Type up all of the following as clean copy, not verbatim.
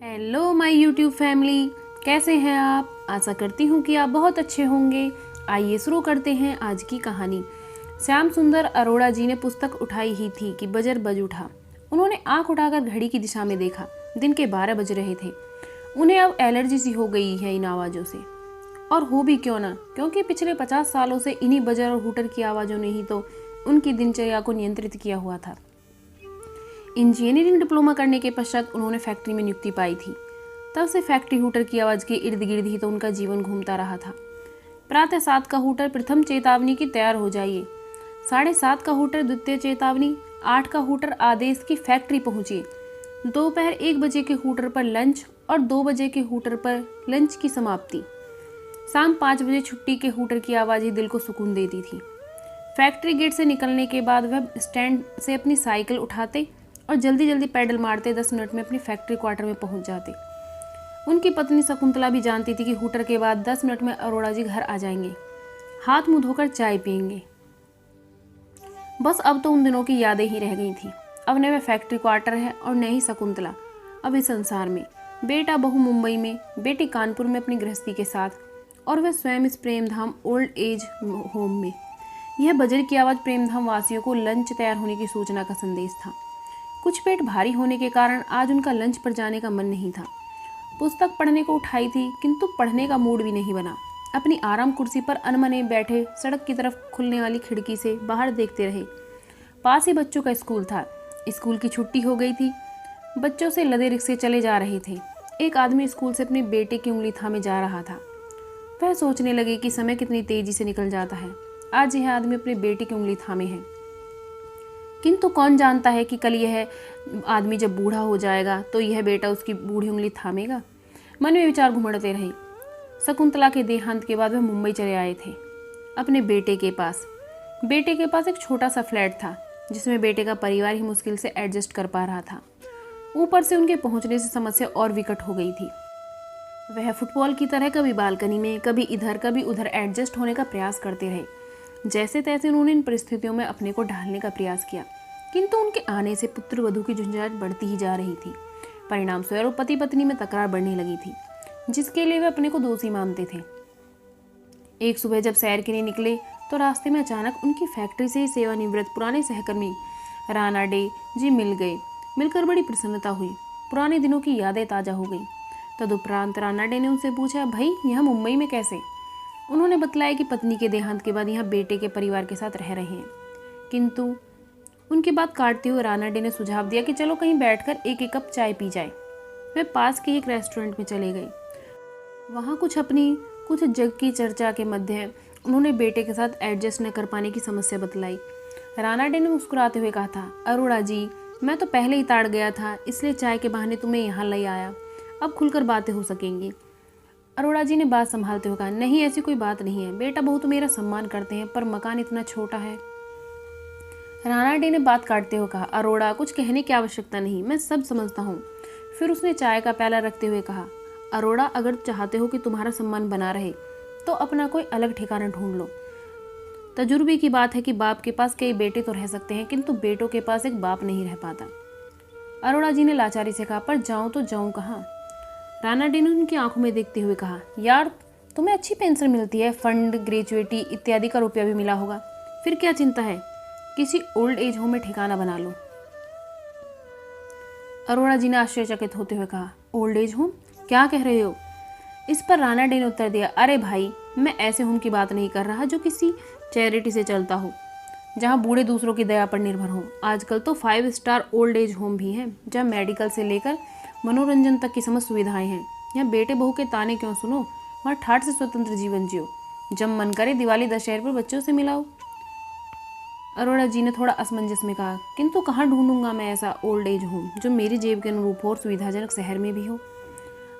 Hello my YouTube family, कैसे हैं आप। आशा करती हूँ कि आप बहुत अच्छे होंगे। आइए शुरू करते हैं आज की कहानी। श्याम सुंदर अरोड़ा जी ने पुस्तक उठाई ही थी कि बजर बज उठा। उन्होंने आंख उठाकर घड़ी की दिशा में देखा। दिन के 12 बज रहे थे। उन्हें अब एलर्जी सी हो गई है इन आवाज़ों से, और हो भी क्यों ना, क्योंकि पिछले 50 सालों से इन्हीं बजर और हूटर की आवाज़ों ने ही तो उनकी दिनचर्या को नियंत्रित किया हुआ था। इंजीनियरिंग डिप्लोमा करने के पश्चात उन्होंने फैक्ट्री में नियुक्ति पाई थी। तब से फैक्ट्री हूटर की आवाज़ के इर्द गिर्द ही तो उनका जीवन घूमता रहा था। प्रातः 7 का हूटर प्रथम चेतावनी की तैयार हो जाइए, 7:30 का हूटर द्वितीय चेतावनी, 8 का हूटर आदेश की फैक्ट्री पहुंचिए, दोपहर 1 बजे के हूटर पर लंच और 2 बजे के हूटर पर लंच की समाप्ति। शाम 5 बजे छुट्टी के हूटर की आवाज़ ही दिल को सुकून देती थी। फैक्ट्री गेट से निकलने के बाद वह स्टैंड से अपनी साइकिल उठाते और जल्दी जल्दी पैडल मारते 10 मिनट में अपनी फैक्ट्री क्वार्टर में पहुंच जाते। उनकी पत्नी शकुंतला भी जानती थी कि हूटर के बाद 10 मिनट में अरोड़ा जी घर आ जाएंगे, हाथ मुंह धोकर चाय पियेंगे। बस अब तो उन दिनों की यादें ही रह गई थी। अब न वह फैक्ट्री क्वार्टर है और न ही शकुंतला अब इस संसार में। बेटा बहू मुंबई में, बेटी कानपुर में अपनी गृहस्थी के साथ, और वह स्वयं इस प्रेमधाम ओल्ड एज होम में। यह बजर की आवाज़ प्रेमधाम वासियों को लंच तैयार होने की सूचना का संदेश था। कुछ पेट भारी होने के कारण आज उनका लंच पर जाने का मन नहीं था। पुस्तक पढ़ने को उठाई थी, किंतु पढ़ने का मूड भी नहीं बना। अपनी आराम कुर्सी पर अनमने बैठे सड़क की तरफ खुलने वाली खिड़की से बाहर देखते रहे। पास ही बच्चों का स्कूल था। स्कूल की छुट्टी हो गई थी। बच्चों से लदे रिक्शे चले जा रहे थे। एक आदमी स्कूल से अपने बेटे की उंगली थामे जा रहा था। वह सोचने लगे कि समय कितनी तेजी से निकल जाता है। आज यह आदमी अपने बेटे की उंगली थामे है, किंतु कौन जानता है कि कल यह आदमी जब बूढ़ा हो जाएगा तो यह बेटा उसकी बूढ़ी उंगली थामेगा। मन में विचार घुमड़ते रहे। शकुंतला के देहांत के बाद वह मुंबई चले आए थे अपने बेटे के पास। बेटे के पास एक छोटा सा फ्लैट था जिसमें बेटे का परिवार ही मुश्किल से एडजस्ट कर पा रहा था। ऊपर से उनके पहुंचने से समस्या और विकट हो गई थी। वह फुटबॉल की तरह कभी बालकनी में, कभी इधर कभी उधर एडजस्ट होने का प्रयास करते रहे। जैसे तैसे उन्होंने इन परिस्थितियों में अपने को ढालने का प्रयास किया, किंतु उनके आने से पुत्र वधू की झंझाट बढ़ती ही जा रही थी। परिणाम स्वरूप पति पत्नी में तकरार बढ़ने लगी थी, जिसके लिए वे अपने को दोषी मानते थे। एक सुबह जब सैर के लिए निकले तो रास्ते में अचानक उनकी फैक्ट्री से ही सेवानिवृत्त पुराने सहकर्मी राणा डे जी मिल गए। मिलकर बड़ी प्रसन्नता हुई। पुराने दिनों की यादें ताज़ा हो गई। तदुपरांत राणा डे ने उनसे पूछा, भाई यहाँ मुंबई में कैसे। उन्होंने बतलाया कि पत्नी के देहांत के बाद यहाँ बेटे के परिवार के साथ रह रहे हैं। किंतु उनकी बात काटते हुए राणा डे ने सुझाव दिया कि चलो कहीं बैठकर एक एक कप चाय पी जाए। वे पास के एक रेस्टोरेंट में चले गए। वहाँ कुछ जग की चर्चा के मध्य उन्होंने बेटे के साथ एडजस्ट न कर पाने की समस्या बतलाई। राणा डे ने मुस्कुराते हुए कहा था, अरोड़ा जी, मैं तो पहले ही ताड़ गया था, इसलिए चाय के बहाने तुम्हें यहाँ ले आया। अब खुलकर बातें हो सकेंगी। अरोड़ा जी ने बात संभालते हुए कहा, नहीं ऐसी कोई बात नहीं है, बेटा बहू तो मेरा सम्मान करते हैं, पर मकान इतना छोटा है। राणा डे ने बात काटते हुए कहा, अरोड़ा कुछ कहने की आवश्यकता नहीं, मैं सब समझता हूँ। फिर उसने चाय का प्याला रखते हुए कहा, अरोड़ा अगर चाहते हो कि तुम्हारा सम्मान बना रहे तो अपना कोई अलग ठिकाना ढूंढ लो। तजुर्बे की बात है कि बाप के पास कई बेटे तो रह सकते हैं, किंतु बेटों के पास एक बाप नहीं रह पाता। अरोड़ा जी ने लाचारी से कहा, पर जाऊँ तो जाऊँ कहाँ। राणा डे ने उनकी आंखों में देखते हुए कहा, यार तुम्हें अच्छी पेंशन मिलती है, फंड, ग्रेजुएटी इत्यादि का रुपया भी मिला होगा, फिर क्या चिंता है, किसी ओल्ड एज होम में ठिकाना बना लो। अरोड़ा जी ने आश्चर्यचकित होते हुए कहा, ओल्ड एज होम, क्या कह रहे हो। इस पर राणा डे ने उत्तर दिया, अरे भाई, मैं ऐसे होम की बात नहीं कर रहा जो किसी चैरिटी से चलता हो, जहाँ बूढ़े दूसरों की दया पर निर्भर हो। आजकल तो 5 स्टार ओल्ड एज होम भी हैं, जहाँ मेडिकल से लेकर मनोरंजन तक की समस्त सुविधाएं हैं। यहाँ बेटे बहू के ताने क्यों सुनो, वहाँ ठाठ से स्वतंत्र जीवन जियो, जब मन करे दिवाली दशहरे पर बच्चों से मिलाओ। अरोड़ा जी ने थोड़ा असमंजस में कहा, किंतु कहाँ ढूंढूंगा मैं ऐसा ओल्ड एज होम जो मेरी जेब के अनुरूप हो और सुविधाजनक शहर में भी हो।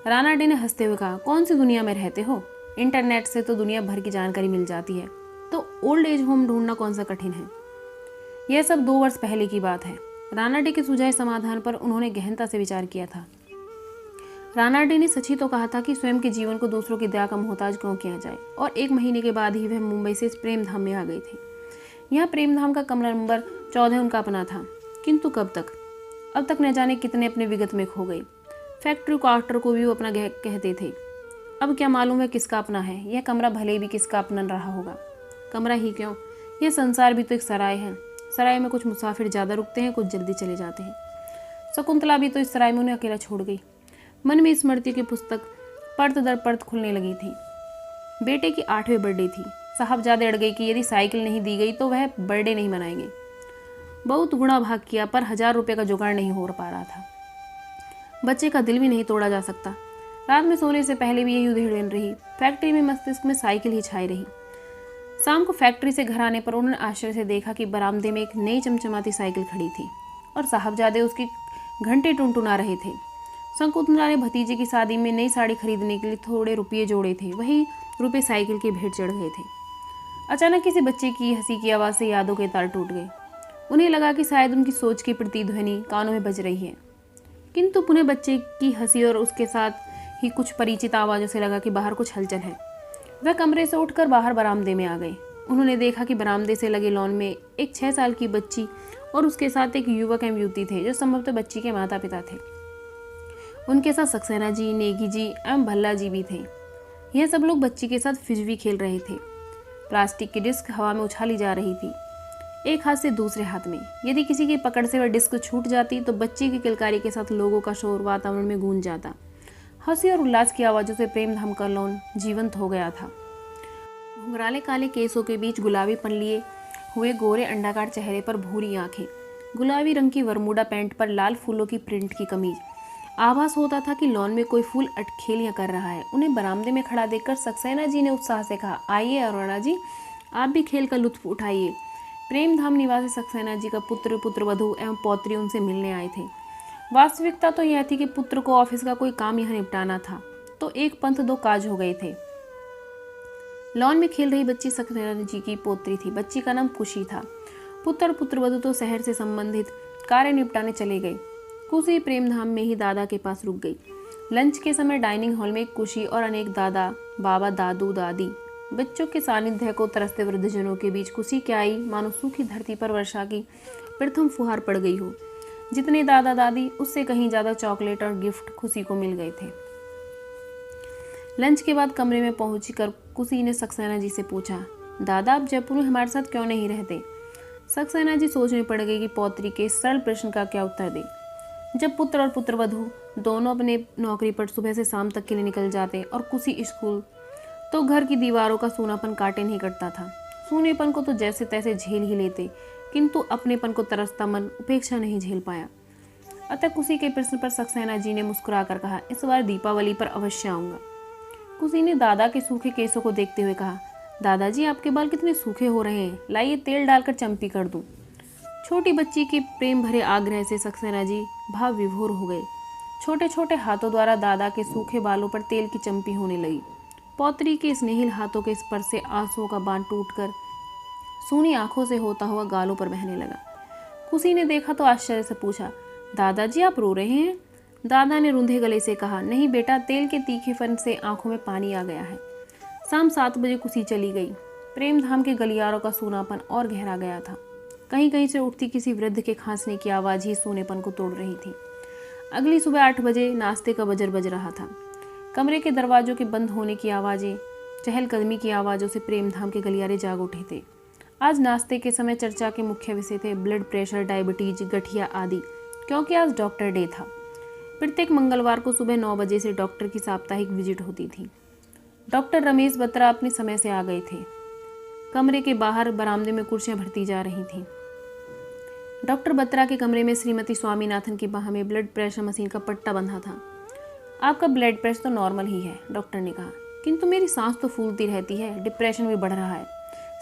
राणा डे ने हंसते हुए कहा, कौन सी दुनिया में रहते हो, इंटरनेट से तो दुनिया भर की जानकारी मिल जाती है, तो ओल्ड एज होम ढूंढना कौन सा कठिन है। यह सब 2 वर्ष पहले की बात है। राणा डे के सुझाए समाधान पर उन्होंने गहनता से विचार किया था। राणा डे ने सच ही तो कहा था कि स्वयं के जीवन को दूसरों की दया का मोहताज क्यों किया जाए, और 1 महीने के बाद ही वह मुंबई से इस प्रेमधाम में आ गए थे। यहाँ प्रेमधाम का कमरा नंबर 14 उनका अपना था, किंतु कब तक, अब तक न जाने कितने अपने विगत में खो गए। फैक्ट्री क्वार्टर को भी वो अपना कहते थे। अब क्या मालूम है किसका अपना है। यह कमरा भले भी किसका अपना रहा होगा। कमरा ही क्यों, यह संसार भी तो एक सराय है। सराय में कुछ मुसाफिर ज़्यादा रुकते हैं, कुछ जल्दी चले जाते हैं। शकुंतला भी तो इस सराय में उन्हें अकेला छोड़ गई। मन में स्मृति की पुस्तक परत दर परत खुलने लगी थी। बेटे की 8वीं बर्थडे थी। साहबजादे अड़ गई कि यदि साइकिल नहीं दी गई तो वह बर्थडे नहीं मनाएंगे। बहुत गुणा भाग किया पर 1000 रुपये का जुगाड़ नहीं हो पा रहा था। बच्चे का दिल भी नहीं तोड़ा जा सकता। रात में सोने से पहले भी यही उधेड़न रही। फैक्ट्री में मस्तिष्क में साइकिल ही छाई रही। शाम को फैक्ट्री से घर आने पर उन्होंने आश्चर्य से देखा कि बरामदे में एक नई चमचमाती साइकिल खड़ी थी और साहबजादे उसकी घंटे टुनटुना रहे थे। शकुंतला ने भतीजे की शादी में नई साड़ी खरीदने के लिए थोड़े रुपये जोड़े थे, वही रुपये साइकिल के भेंट चढ़ गए थे। अचानक किसी बच्चे की हंसी की आवाज़ से यादों के तार टूट गए। उन्हें लगा कि शायद उनकी सोच की प्रतिध्वनि कानों में बज रही है, किंतु पुनः बच्चे की हंसी और उसके साथ ही कुछ परिचित आवाज़ों से लगा कि बाहर कुछ हलचल है। वह कमरे से उठकर बाहर बरामदे में आ गए। उन्होंने देखा कि बरामदे से लगे लॉन में एक 6 साल की बच्ची और उसके साथ एक युवक एवं युवती थे जो संभवतः बच्ची के माता पिता थे। उनके साथ सक्सेना जी, नेगी जी एवं भल्ला जी भी थे। यह सब लोग बच्ची के साथ फिजवी खेल रहे थे। प्लास्टिक की डिस्क हवा में उछाली जा रही थी, एक हाथ से दूसरे हाथ में। यदि किसी की पकड़ से वह डिस्क छूट जाती तो बच्ची की किलकारी के साथ लोगों का शोर वातावरण में गूंज जाता। हंसी और उल्लास की आवाज़ों से प्रेमधाम का लॉन जीवंत हो गया था। घुंघराले काले केसों के बीच गुलाबी पन लिए हुए गोरे अंडाकार चेहरे पर भूरी आंखें, गुलाबी रंग की वरमूडा पैंट पर लाल फूलों की प्रिंट की कमीज। आभास होता था कि लॉन में कोई फूल अटखेलियां कर रहा है। उन्हें बरामदे में खड़ा देखकर सक्सेना जी ने उत्साह से कहा, आइए अरोड़ा जी, आप भी खेल का लुत्फ उठाइए। प्रेमधाम निवासी सक्सेना जी का पुत्र, पुत्रवधू एवं पौत्री उनसे मिलने आए थे। वास्तविकता तो यह थी कि पुत्र को ऑफिस का कोई काम यहाँ निपटाना था, तो एक पंथ दो काज हो गए थे। लॉन में खेल रही बच्ची सक्सेना जी की पोत्री थी। बच्ची का नाम खुशी था। पुत्र और पुत्रवधू तो शहर से संबंधित कार्य निपटाने चले गए। खुशी प्रेमधाम में ही दादा के पास रुक गई। लंच के समय डाइनिंग हॉल में खुशी और अनेक दादा, बाबा, दादू, दादी बच्चों के सानिध्य को तरसते वृद्धजनों के बीच खुशी क्या आई, मानो सूखी धरती पर वर्षा की प्रथम फुहार पड़ गई हो। जितने दादा दादी, उससे कहीं ज़्यादा चॉकलेट और गिफ्ट खुशी को मिल गए थे। लंच के बाद कमरे में पहुंचकर खुशी ने सक्सेना जी से पूछा, दादा आप जयपुर में हमारे साथ क्यों नहीं रहते? सक्सेना जी सोचने पड़ गई कि पौत्री के सरल प्रश्न का क्या उत्तर दे। जब पुत्र और पुत्रवधू दोनों अपने नौकरी पर सुबह से शाम तक के लिए निकल जाते और खुशी स्कूल, तो घर की दीवारों का सूनापन काटे नहीं कटता था। सूनेपन को तो जैसे तैसे झेल ही लेते, किंतु अपनेपन को तरसता मन उपेक्षा नहीं झेल पाया। अतः खुशी के प्रश्न पर सक्सेना जी ने मुस्कुराकर कहा, इस बार दीपावली पर अवश्य आऊँगा। खुशी ने दादा के सूखे केसों को देखते हुए कहा, दादाजी आपके बाल कितने सूखे हो रहे हैं, लाइए तेल डालकर चंपी कर दूं। छोटी बच्ची के प्रेम भरे आग्रह से सक्सेना जी भाव विभोर हो गए। छोटे छोटे हाथों द्वारा दादा के सूखे बालों पर तेल की चंपी होने लगी। पौत्री के स्नेहिल हाथों के स्पर्श से आंसुओं का बांध टूटकर सूनी आंखों से होता हुआ गालों पर बहने लगा। खुशी ने देखा तो आश्चर्य से पूछा, दादाजी आप रो रहे हैं? दादा ने रुंधे गले से कहा, नहीं बेटा, तेल के तीखेपन से आंखों में पानी आ गया है। शाम 7 बजे खुशी चली गई। प्रेमधाम के गलियारों का सूनापन और गहरा गया था। कहीं कहीं से उठती किसी वृद्ध के खांसने की आवाज़ ही सोनेपन को तोड़ रही थी। अगली सुबह 8 बजे नाश्ते का बजर बज रहा था। कमरे के दरवाजों के बंद होने की आवाज़ें, चहलकदमी की आवाज़ों से प्रेमधाम के गलियारे जाग उठे थे। आज नाश्ते के समय चर्चा के मुख्य विषय थे ब्लड प्रेशर, डायबिटीज, गठिया आदि, क्योंकि आज डॉक्टर डे था। प्रत्येक मंगलवार को सुबह 9 बजे से डॉक्टर की साप्ताहिक विजिट होती थी। डॉक्टर रमेश बत्रा अपने समय से आ गए थे। कमरे के बाहर बरामदे में कुर्सियां भरती जा रही थीं। डॉक्टर बत्रा के कमरे में श्रीमती स्वामीनाथन की बाह में ब्लड प्रेशर मशीन का पट्टा बंधा था। आपका ब्लड प्रेशर तो नॉर्मल ही है, डॉक्टर ने कहा, किंतु मेरी सांस तो फूलती रहती है, डिप्रेशन भी बढ़ रहा है,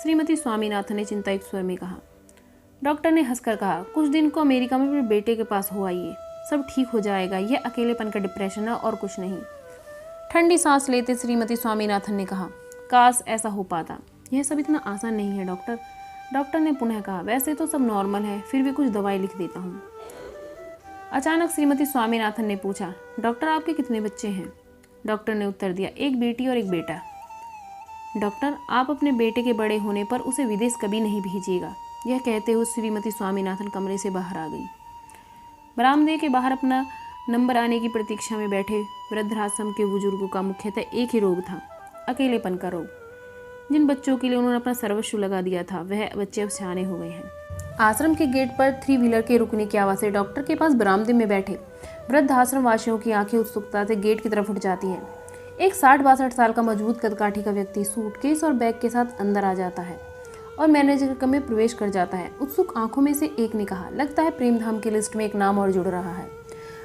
श्रीमती स्वामीनाथन ने चिंतायुक्त स्वर में कहा। डॉक्टर ने हंसकर कहा, कुछ दिन को अमेरिका में अपने बेटे के पास हो आइए, सब ठीक हो जाएगा, यह अकेलेपन का डिप्रेशन है और कुछ नहीं। ठंडी सांस लेते श्रीमती स्वामीनाथन ने कहा, काश ऐसा हो पाता, यह सब इतना आसान नहीं है डॉक्टर। डॉक्टर ने पुनः कहा, वैसे तो सब नॉर्मल है, फिर भी कुछ दवाई लिख देता हूँ। अचानक श्रीमती स्वामीनाथन ने पूछा, डॉक्टर आपके कितने बच्चे हैं? डॉक्टर ने उत्तर दिया, एक बेटी और एक बेटा। डॉक्टर, आप अपने बेटे के बड़े होने पर उसे विदेश कभी नहीं भेजिएगा। यह कहते हुए श्रीमती स्वामीनाथन कमरे से बाहर आ गई। बरामदे के बाहर अपना नंबर आने की प्रतीक्षा में बैठे वृद्धाश्रम के बुजुर्गों का मुख्यतः एक ही रोग था, अकेलेपन का रोग। जिन बच्चों के लिए उन्होंने अपना सर्वस्व लगा दिया था, वह बच्चे अब सयाने हो गए हैं। आश्रम के गेट पर 3 व्हीलर के रुकने की आवाज़ से डॉक्टर के पास बरामदे में बैठे वृद्ध आश्रम वासियों की आंखें उत्सुकता से गेट की तरफ उठ जाती हैं। एक 60-62 साल का मजबूत कदकाठी का व्यक्ति सूटकेस और बैग के साथ अंदर आ जाता है और मैनेजर के कमरे में प्रवेश कर जाता है। उत्सुक आंखों में से एक ने कहा, लगता है प्रेमधाम की लिस्ट में एक नाम और जुड़ रहा है।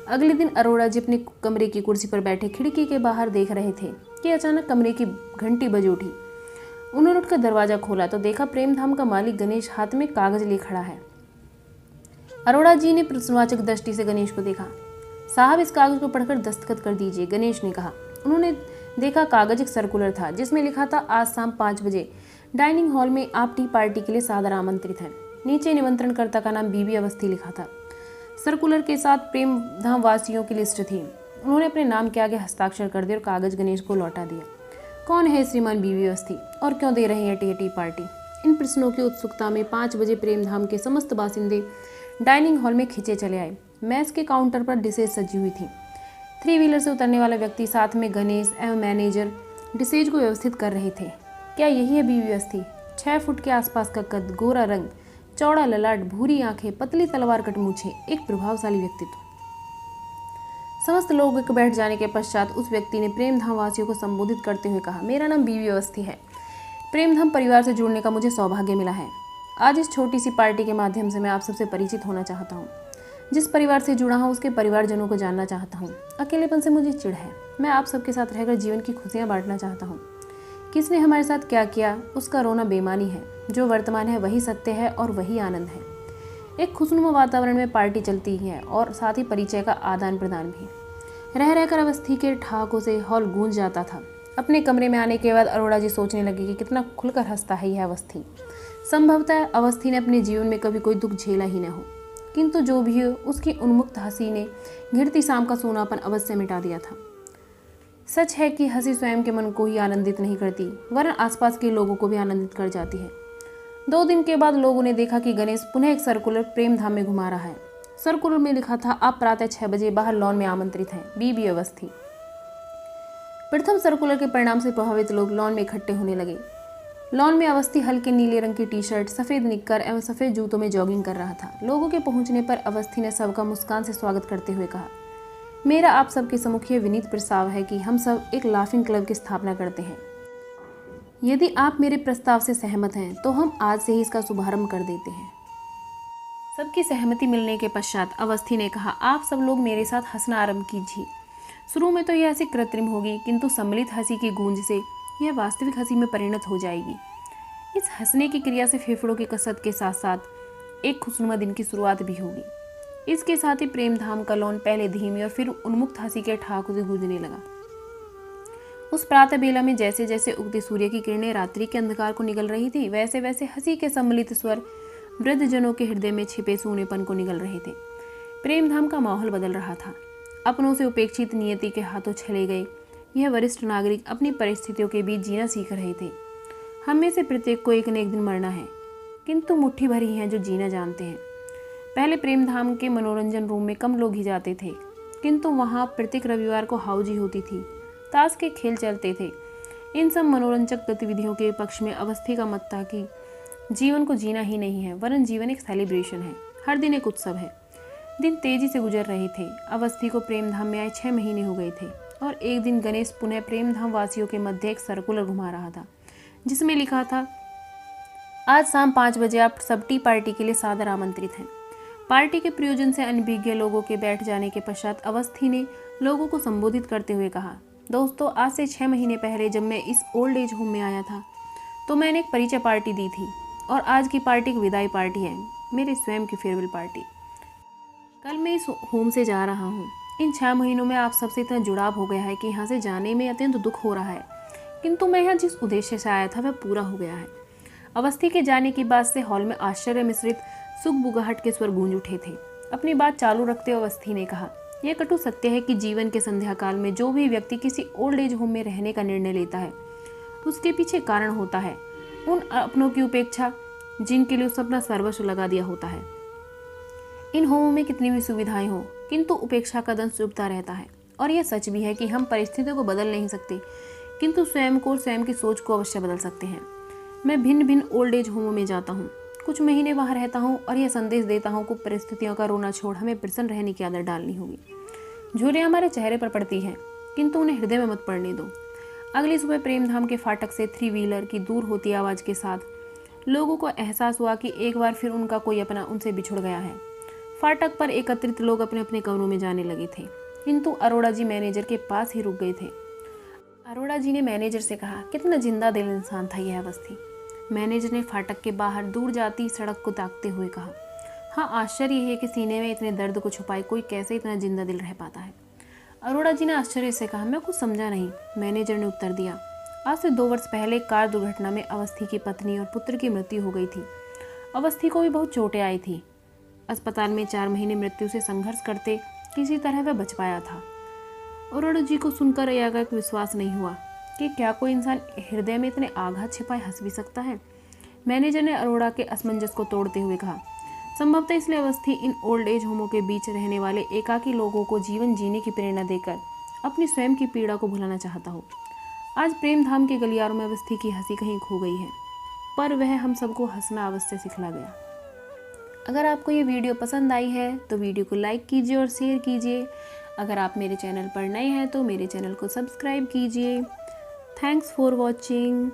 अगले दिन अरोड़ा जी अपने कमरे की कुर्सी पर बैठे खिड़की के बाहर देख रहे थे कि अचानक कमरे की घंटी बज उठी। उन्होंने उठकर दरवाजा खोला तो देखा प्रेमधाम का मालिक गणेश हाथ में कागज लिए खड़ा है। अरोड़ा जी ने प्रश्नवाचक दृष्टि से गणेश को देखा। साहब, इस कागज को पढ़कर दस्तखत कर दीजिए, गणेश ने कहा। उन्होंने देखा कागज एक सर्कुलर था जिसमें लिखा था, आज शाम 5 बजे डाइनिंग हॉल में आप टी पार्टी के लिए सादर आमंत्रित हैं। नीचे निमंत्रणकर्ता का नाम बीबी अवस्थी लिखा था। सर्कुलर के साथ प्रेमधाम वासियों की लिस्ट थी। उन्होंने अपने नाम के आगे हस्ताक्षर कर दिए और कागज गणेश को लौटा दिया। कौन है श्रीमान बीबी अवस्थी और क्यों दे रहे हैं टी पार्टी? इन प्रश्नों की उत्सुकता में 5 बजे प्रेमधाम के समस्त बासिंदे डाइनिंग हॉल में खींचे चले आए। मैस के काउंटर पर डिशेज सजी हुई थी। 3 व्हीलर से उतरने वाला व्यक्ति साथ में गणेश एवं मैनेजर डिशेज को व्यवस्थित कर रहे थे। क्या यही है बीबी अवस्थी? 6 फुट के आसपास का कद, गोरा रंग, चौड़ा ललाट, भूरी आंखें, पतली तलवार कट मूछें, एक प्रभावशाली व्यक्तित्व। समस्त लोगों के बैठ जाने के पश्चात उस व्यक्ति ने प्रेमधाम वासियों को संबोधित करते हुए कहा, मेरा नाम बीबी अवस्थी है। प्रेमधाम परिवार से जुड़ने का मुझे सौभाग्य मिला है। आज इस छोटी सी पार्टी के माध्यम से मैं आप सबसे परिचित होना चाहता हूँ। जिस परिवार से जुड़ा हूँ उसके परिवारजनों को जानना चाहता हूँ। अकेलेपन से मुझे चिढ़ है। मैं आप सबके साथ रहकर जीवन की खुशियाँ बांटना चाहता हूँ। किसने हमारे साथ क्या किया उसका रोना बेमानी है। जो वर्तमान है वही सत्य है और वही आनंद है। एक खुशनुमा वातावरण में पार्टी चलती है और साथ ही परिचय का आदान प्रदान भी। रह रहकर अवस्थी के ठहाकों से हॉल गूंज जाता था। अपने कमरे में आने के बाद अरोड़ा जी सोचने लगे कि कितना खुलकर हंसता है यह अवस्थी। संभवतः अवस्थी ने अपने जीवन में कभी कोई दुख झेला ही न हो, किंतु जो भी हो उसकी उन्मुक्त हंसी ने घिरती शाम का सोनापन अवश्य मिटा दिया था। सच है कि हंसी स्वयं के मन को ही आनंदित नहीं करती वरन आसपास के लोगों को भी आनंदित कर जाती है। 2 दिन के बाद लोगों ने देखा कि गणेश पुनः एक सर्कुलर प्रेमधाम में घुमा रहा है। सर्कुलर में लिखा था, आप प्रातः 6 बजे बाहर लॉन में आमंत्रित हैं, बीबी अवस्थी। प्रथम सर्कुलर के परिणाम से प्रभावित लोग लॉन में इकट्ठे होने लगे। लॉन में अवस्थी हल्के नीले रंग की टी-शर्ट, सफ़ेद निक्कर एवं सफ़ेद जूतों में जॉगिंग कर रहा था। लोगों के पहुंचने पर अवस्थी ने सबका मुस्कान से स्वागत करते हुए कहा, मेरा आप सबके सम्मुख यह विनीत प्रस्ताव है कि हम सब एक लाफिंग क्लब की स्थापना करते हैं। यदि आप मेरे प्रस्ताव से सहमत हैं तो हम आज से ही इसका शुभारंभ कर देते हैं। सबकी सहमति मिलने के पश्चात अवस्थी ने कहा, आप सब लोग मेरे साथ हंसना आरंभ कीजिए। शुरू में तो यह हंसी कृत्रिम होगी, किंतु सम्मिलित हंसी की गूंज से यह वास्तविक हंसी में परिणत हो जाएगी। इस हंसने की क्रिया से फेफड़ों की कसरत के साथ साथ एक खुशनुमा दिन की शुरुआत भी होगी। इसके साथ ही प्रेमधाम का लॉन पहले धीमी और फिर उन्मुक्त हंसी के ठहाकों से गूंजने लगा। उस प्रातः बेला में जैसे जैसे उगते सूर्य की किरणें रात्रि के अंधकार को निगल रही थी, वैसे वैसे हंसी के सम्मिलित स्वर वृद्धजनों के हृदय में छिपे सूनेपन को निगल रहे थे। प्रेमधाम का माहौल बदल रहा था। अपनों से उपेक्षित नियति के हाथों चले गए यह वरिष्ठ नागरिक अपनी परिस्थितियों के बीच जीना सीख रहे थे। हम में से प्रत्येक को एक न एक दिन मरना है, किंतु मुट्ठी भर ही हैं जो जीना जानते हैं। पहले प्रेमधाम के मनोरंजन रूम में कम लोग ही जाते थे, किंतु वहाँ प्रत्येक रविवार को हाउजी होती थी, ताश के खेल चलते थे। इन सब मनोरंजक गतिविधियों के पक्ष में अवस्थी का मत था कि जीवन को जीना ही नहीं है वरन जीवन एक सेलिब्रेशन है, हर दिन एक उत्सव है। दिन तेजी से गुजर रहे थे। अवस्थी को प्रेमधाम में आए 6 महीने हो गए थे और एक दिन गणेश पुनः प्रेमधाम वासियों के मध्य एक सर्कुलर घुमा रहा था जिसमें लिखा था, आज शाम 5 बजे आप सब टी पार्टी के लिए सादर आमंत्रित हैं। पार्टी के प्रयोजन से अनभिज्ञ लोगों के बैठ जाने के पश्चात अवस्थी ने लोगों को संबोधित करते हुए कहा, दोस्तों, आज से 6 महीने पहले जब मैं इस ओल्ड एज होम में आया था तो मैंने एक परिचय पार्टी दी थी और आज की पार्टी एक विदाई पार्टी है, मेरी स्वयं की फेयरवेल पार्टी। कल मैं इस होम से जा रहा हूँ। इन 6 महीनों में आप सबसे इतना जुड़ाव हो गया है कि यहाँ से जाने में अत्यंत दुख हो रहा है, किंतु मैं यहाँ जिस उद्देश्य से आया था वह पूरा हो गया है। अवस्थी के जाने की बात से हॉल में आश्चर्य मिश्रित सुगबुगाहट के स्वर गूंज उठे थे। अपनी बात चालू रखते हुए अवस्थी ने कहा, यह कटु सत्य है कि जीवन के संध्या काल में जो भी व्यक्ति किसी ओल्ड एज होम में रहने का निर्णय लेता है उसके पीछे कारण होता है उन अपनों की उपेक्षा जिनके लिए उसने अपना सर्वस्व लगा दिया होता है। इन होमों में कितनी भी सुविधाएं हो, किंतु उपेक्षा का दंश चुभता रहता है। और यह सच भी है कि हम परिस्थितियों को बदल नहीं सकते, किंतु स्वयं को और स्वयं की सोच को अवश्य बदल सकते हैं। मैं भिन्न भिन्न ओल्ड एज होमों में जाता हूँ, कुछ महीने वहाँ रहता हूँ और यह संदेश देता हूँ कि परिस्थितियों का रोना छोड़ हमें प्रसन्न रहने की आदत डालनी होगी। झुर्रियाँ हमारे चेहरे पर पड़ती हैं, किंतु उन्हें हृदय में मत पड़ने दो। अगली सुबह प्रेमधाम के फाटक से 3 व्हीलर की दूर होती आवाज़ के साथ लोगों को एहसास हुआ कि एक बार फिर उनका कोई अपना उनसे बिछुड़ गया है। फाटक पर एकत्रित लोग अपने अपने कमरों में जाने लगे थे, किंतु अरोड़ा जी मैनेजर के पास ही रुक गए थे। अरोड़ा जी ने मैनेजर से कहा, कितना जिंदा दिल इंसान था यह अवस्थी। मैनेजर ने फाटक के बाहर दूर जाती सड़क को ताकते हुए कहा, हाँ, आश्चर्य है कि सीने में इतने दर्द को छुपाए कोई कैसे इतना जिंदा दिल रह पाता है। अरोड़ा जी ने आश्चर्य से कहा, मैं कुछ समझा नहीं। मैनेजर ने उत्तर दिया, आज से 2 वर्ष पहले कार दुर्घटना में अवस्थी की पत्नी और पुत्र की मृत्यु हो गई थी। अवस्थी को भी बहुत चोटें आई थी। अस्पताल में 4 महीने मृत्यु से संघर्ष करते किसी तरह वह बच पाया था। अरोड़ा जी को सुनकर यह विश्वास नहीं हुआ कि क्या कोई इंसान हृदय में इतने आघात छिपाए हंस भी सकता है। मैनेजर ने अरोड़ा के असमंजस को तोड़ते हुए कहा, संभवतः इसलिए अवस्थी इन ओल्ड एज होमों के बीच रहने वाले एकाकी लोगों को जीवन जीने की प्रेरणा देकर अपनी स्वयं की पीड़ा को भुलाना चाहता हो। आज प्रेमधाम के गलियारों में अवस्थी की हंसी कहीं खो गई है, पर वह हम सबको हंसना अवश्य सिखला गया। अगर आपको ये वीडियो पसंद आई है तो वीडियो को लाइक कीजिए और शेयर कीजिए। अगर आप मेरे चैनल पर नए हैं तो मेरे चैनल को सब्सक्राइब कीजिए। Thanks for watching.